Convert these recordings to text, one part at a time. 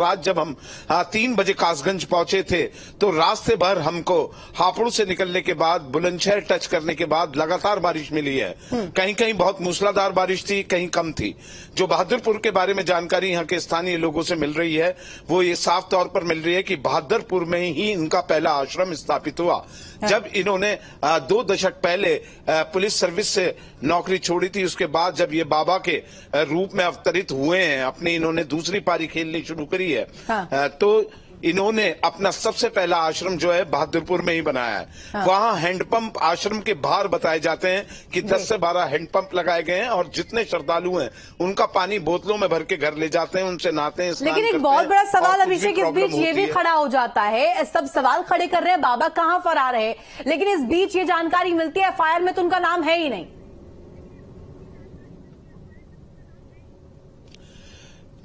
बाद जब हम 3 बजे कासगंज पहुंचे थे तो रास्ते भर हमको हापुड़ से निकलने के बाद बुलंदशहर टच करने के बाद लगातार बारिश मिली है। कहीं कहीं बहुत मूसलाधार बारिश थी, कहीं कम थी। जो बहादुरपुर के बारे में जानकारी यहाँ के स्थानीय लोगों से मिल रही है वो ये साफ तौर पर मिल रही है कि बहादुरपुर में ही इनका पहला आश्रम स्थापित हुआ। जब इन्होंने 2 दशक पहले पुलिस सर्विस से नौकरी छोड़ी थी, उसके बाद जब ये बाबा के रूप में अवतरित हुए हैं, अपनी इन्होंने दूसरी पारी खेलनी शुरू करी है। हाँ। तो इन्होंने अपना सबसे पहला आश्रम जो है बहादुरपुर में ही बनाया है। हाँ। वहां हैंडपंप आश्रम के बाहर बताए जाते हैं कि 10 से 12 हैंडपंप लगाए गए हैं और जितने श्रद्धालु हैं उनका पानी बोतलों में भर के घर ले जाते हैं, उनसे नहाते हैं। लेकिन एक बहुत बड़ा सवाल अभिषेक इस बीच ये भी खड़ा हो जाता है, सब सवाल खड़े कर रहे हैं बाबा कहाँ फरार है, लेकिन इस बीच ये जानकारी मिलती है एफआईआर में तो उनका नाम है ही नहीं।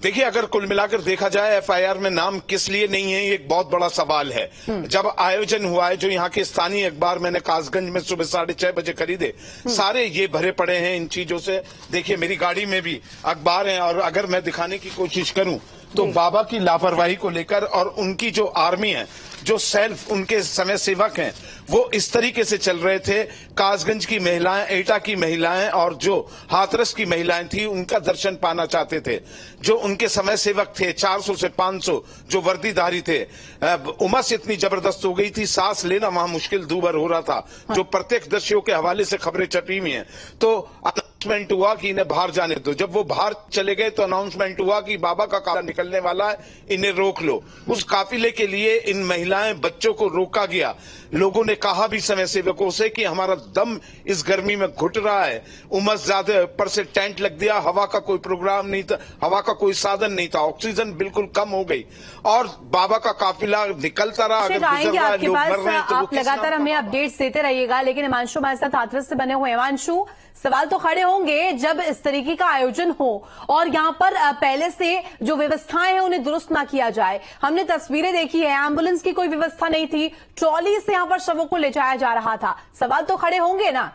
देखिए, अगर कुल मिलाकर देखा जाए एफआईआर में नाम किस लिए नहीं है, ये एक बहुत बड़ा सवाल है। जब आयोजन हुआ है, जो यहाँ के स्थानीय अखबार मैंने कासगंज में सुबह 6:30 बजे खरीदे, सारे ये भरे पड़े हैं इन चीजों से। देखिए, मेरी गाड़ी में भी अखबार हैं और अगर मैं दिखाने की कोशिश करूं तो बाबा की लापरवाही को लेकर और उनकी जो आर्मी है, जो सेल्फ उनके समय सेवक हैं, वो इस तरीके से चल रहे थे। कासगंज की महिलाएं, एटा की महिलाएं और जो हाथरस की महिलाएं थी उनका दर्शन पाना चाहते थे। जो उनके समय सेवक थे 400 से 500 जो वर्दीधारी थे, उमस इतनी जबरदस्त हो गई थी, सांस लेना वहां मुश्किल दूभर हो रहा था। जो प्रत्यक्षदर्शियों के हवाले से खबरें छपी हुई हैं। तो अनाउंसमेंट हुआ कि इन्हें बाहर जाने दो। जब वो बाहर चले गए तो अनाउंसमेंट हुआ कि बाबा का काफिला निकलने वाला है, इन्हें रोक लो। उस काफिले के लिए इन महिलाएं, बच्चों को रोका गया। लोगों ने कहा भी समय सेवकों से कि हमारा दम इस गर्मी में घुट रहा है, उमस ज्यादा, ऊपर से टेंट लग दिया, हवा का कोई प्रोग्राम नहीं था, हवा का कोई साधन नहीं था, ऑक्सीजन बिल्कुल कम हो गई और बाबा का काफिला निकलता रहा। अगर आएंगे आपके पास, आप लगातार हमें अपडेट्स देते रहिएगा। लेकिन हिमांशु हमारे साथ हाथरस से बने हुए। हिमांशु, सवाल तो खड़े होंगे जब इस तरीके का आयोजन हो और यहाँ पर पहले से जो व्यवस्थाएं हैं उन्हें दुरुस्त ना किया जाए। हमने तस्वीरें देखी है, एम्बुलेंस की कोई व्यवस्था नहीं थी, ट्रॉली से यहाँ पर शवों को ले जाया जा रहा था। सवाल तो खड़े होंगे ना?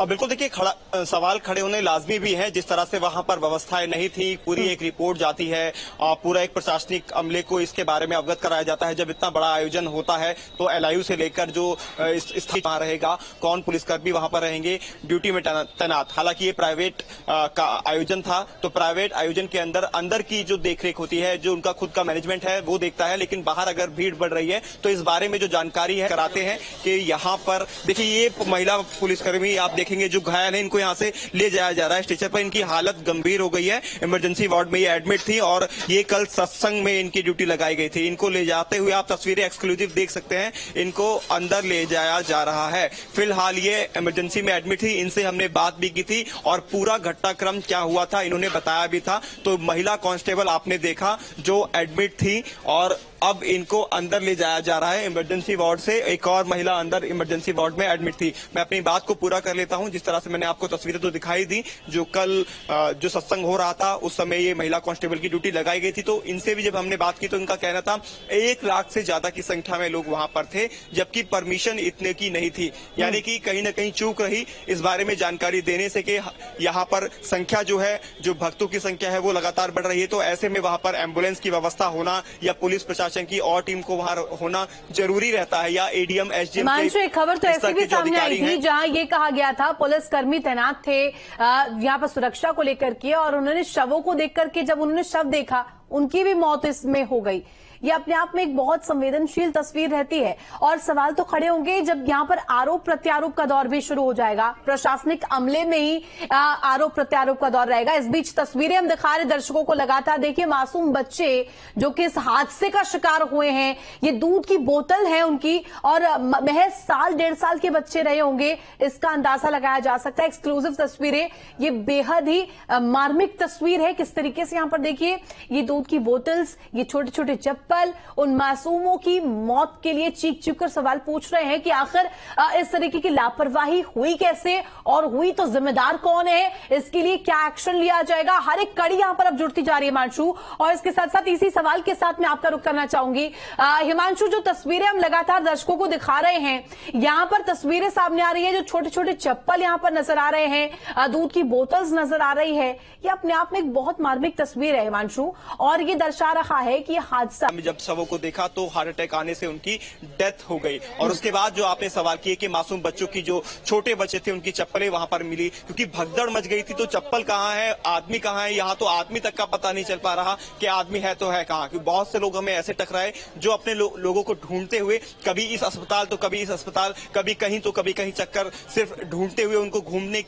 बिल्कुल, देखिए सवाल खड़े होने लाजमी भी है। जिस तरह से वहां पर व्यवस्थाएं नहीं थी, पूरी एक रिपोर्ट जाती है और पूरा एक प्रशासनिक अमले को इसके बारे में अवगत कराया जाता है। जब इतना बड़ा आयोजन होता है तो एलआईयू से लेकर जो स्थिति वहां रहेगा, कौन पुलिसकर्मी वहां पर रहेंगे ड्यूटी में तैनात। हालांकि ये प्राइवेट का आयोजन था तो प्राइवेट आयोजन के अंदर की जो देखरेख होती है, जो उनका खुद का मैनेजमेंट है वो देखता है। लेकिन बाहर अगर भीड़ बढ़ रही है तो इस बारे में जो जानकारी है कराते हैं कि यहाँ पर देखिए ये महिला पुलिसकर्मी आप देखेंगे जो घायल है, इनको यहाँ से ले जाया जा रहा है स्टेशन पर। इनकी हालत गंभीर हो गई है, इमरजेंसी वार्ड में ये एडमिट थी और ये कल सत्संग में इनकी ड्यूटी लगाई गई थी। इनको ले जाते हुए आप तस्वीरें एक्सक्लूसिव देख सकते हैं, इनको अंदर ले जाया जा रहा है। फिलहाल ये इमरजेंसी में एडमिट थी, इनसे हमने बात भी की थी और पूरा घटनाक्रम क्या हुआ था इन्होंने बताया भी था। तो महिला कांस्टेबल आपने देखा जो एडमिट थी और अब इनको अंदर ले जाया जा रहा है इमरजेंसी वार्ड से। एक और महिला अंदर इमरजेंसी वार्ड में एडमिट थी। मैं अपनी बात को पूरा कर लेता हूं। जिस तरह से मैंने आपको तस्वीरें तो दिखाई दी, जो कल जो सत्संग हो रहा था उस समय ये महिला कांस्टेबल की ड्यूटी लगाई गई थी। तो इनसे भी जब हमने बात की तो इनका कहना था 1 लाख से ज्यादा की संख्या में लोग वहां पर थे, जबकि परमिशन इतने की नहीं थी। यानी कि कहीं न कहीं चूक रही इस बारे में जानकारी देने से कि यहाँ पर संख्या जो है, जो भक्तों की संख्या है वो लगातार बढ़ रही है। तो ऐसे में वहां पर एम्बुलेंस की व्यवस्था होना या पुलिस प्रशासन की और टीम को वहां होना जरूरी रहता है, या एडीएम एसडीएम। एक खबर तो ऐसी भी सामने आई थी जहां ये कहा गया था पुलिसकर्मी तैनात थे यहाँ पर सुरक्षा को लेकर के, और उन्होंने शवों को देख करके जब उन्होंने शव देखा उनकी भी मौत इसमें हो गई। ये अपने आप में एक बहुत संवेदनशील तस्वीर रहती है और सवाल तो खड़े होंगे जब यहाँ पर आरोप प्रत्यारोप का दौर भी शुरू हो जाएगा। प्रशासनिक अमले में ही आरोप प्रत्यारोप का दौर रहेगा। इस बीच तस्वीरें हम दिखा रहे दर्शकों को लगातार। देखिए, मासूम बच्चे जो कि इस हादसे का शिकार हुए हैं, ये दूध की बोतल है उनकी और महज 1.5 साल के बच्चे रहे होंगे, इसका अंदाजा लगाया जा सकता है। एक्सक्लूसिव तस्वीरें, ये बेहद ही मार्मिक तस्वीर है। किस तरीके से यहाँ पर देखिए ये दूध की बोतल्स, ये छोटे छोटे चप्पल, उन मासूमों की मौत के लिए चीख चीख कर सवाल पूछ रहे हैं कि आखिर इस तरीके की लापरवाही हुई कैसे, और हुई तो जिम्मेदार कौन है, इसके लिए क्या एक्शन लिया जाएगा। हर एक कड़ी यहां पर अब जुड़ती जा रही है हिमांशु। और इसके साथ साथ इसी सवाल के साथ मैं आपका रुख करना चाहूंगी हिमांशु, जो तस्वीरें हम लगातार दर्शकों को दिखा रहे हैं, यहां पर तस्वीरें सामने आ रही है, जो छोटे छोटे चप्पल यहां पर नजर आ रहे हैं, दूध की बोतल्स नजर आ रही है, ये अपने आप में एक बहुत मार्मिक तस्वीर है हिमांशु, और ये दर्शा रहा है कि यह हादसा, जब शवों को देखा तो हार्ट अटैक आने से उनकी डेथ हो गई। और उसके बाद जो आपने सवाल किए कि मासूम बच्चों की, जो छोटे बच्चे थे, उनकी चप्पलें वहां पर मिली, क्योंकि भगदड़ मच गई थी। तो चप्पल कहाँ है, आदमी कहाँ है, यहाँ तो आदमी तक का पता नहीं चल पा रहा कि आदमी है तो है कहाँ। क्योंकि बहुत से लोग हमें ऐसे टकराए जो अपने लोगों को ढूंढते हुए कभी इस अस्पताल तो कभी इस अस्पताल, कभी कहीं तो कभी कहीं चक्कर सिर्फ ढूंढते हुए उनको घूमने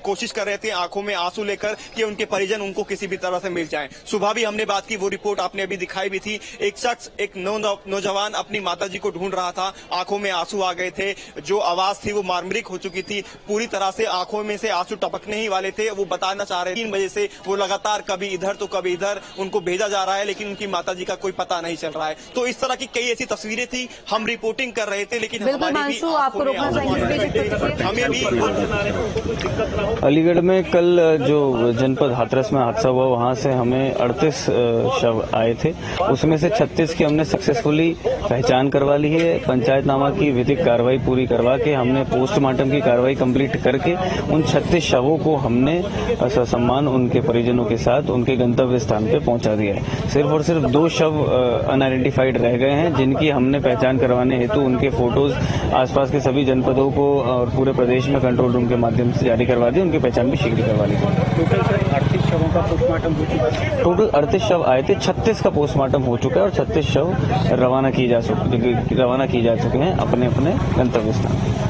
कोशिश कर रहे थे, आंखों में आंसू लेकर कि उनके परिजन उनको किसी भी तरह से मिल जाएं। सुबह भी हमने बात की, वो रिपोर्ट आपने अभी दिखाई भी थी। एक शख्स, एक नौजवान अपनी माताजी को ढूंढ रहा था, आंखों में आंसू आ गए थे, जो आवाज थी वो मार्मिक हो चुकी थी, पूरी तरह से आंखों में से आंसू टपकने ही वाले थे। वो बताना चाह रहे 3 बजे से वो लगातार कभी इधर तो कभी इधर उनको भेजा जा रहा है, लेकिन उनकी माताजी का कोई पता नहीं चल रहा है। तो इस तरह की कई ऐसी तस्वीरें थी, हम रिपोर्टिंग कर रहे थे, लेकिन अलीगढ़ में कल जो जनपद हाथरस में हादसा हुआ, वहां से हमें 38 शव आए थे, उसमें से 36 की हमने सक्सेसफुली पहचान करवा ली है। पंचायतनामा की विधिक कार्रवाई पूरी करवा के हमने पोस्टमार्टम की कार्रवाई कंप्लीट करके उन 36 शवों को हमने ससम्मान उनके परिजनों के साथ उनके गंतव्य स्थान पे पहुंचा दिया है। सिर्फ और सिर्फ 2 शव अनआइडेंटिफाइड रह गए हैं, जिनकी हमने पहचान करवाने हेतु उनके फोटोज आसपास के सभी जनपदों को और पूरे प्रदेश में कंट्रोल रूम के माध्यम से जारी करवा दी, उनकी पहचान भी शीघ्र करवा ली गई। टोटल 38 शवों का पोस्टमार्टम हो चुका है। टोटल 38 शव आए थे, 36 का पोस्टमार्टम हो चुका है और 36 शव रवाना किए जा चुके हैं अपने अपने गंतव्य स्थान।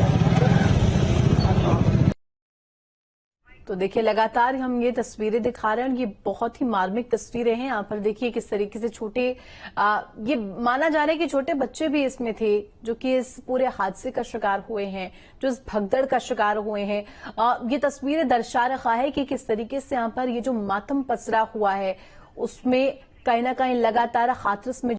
तो देखिए लगातार हम ये तस्वीरें दिखा रहे हैं, ये बहुत ही मार्मिक तस्वीरें हैं। यहाँ पर देखिए किस तरीके से छोटे ये माना जा रहा है कि छोटे बच्चे भी इसमें थे, जो कि इस पूरे हादसे का शिकार हुए हैं, जो इस भगदड़ का शिकार हुए हैं। ये तस्वीरें दर्शा रहा है कि किस तरीके से यहाँ पर ये जो मातम पसरा हुआ है, उसमें कहीं ना कहीं लगातार हाथरस में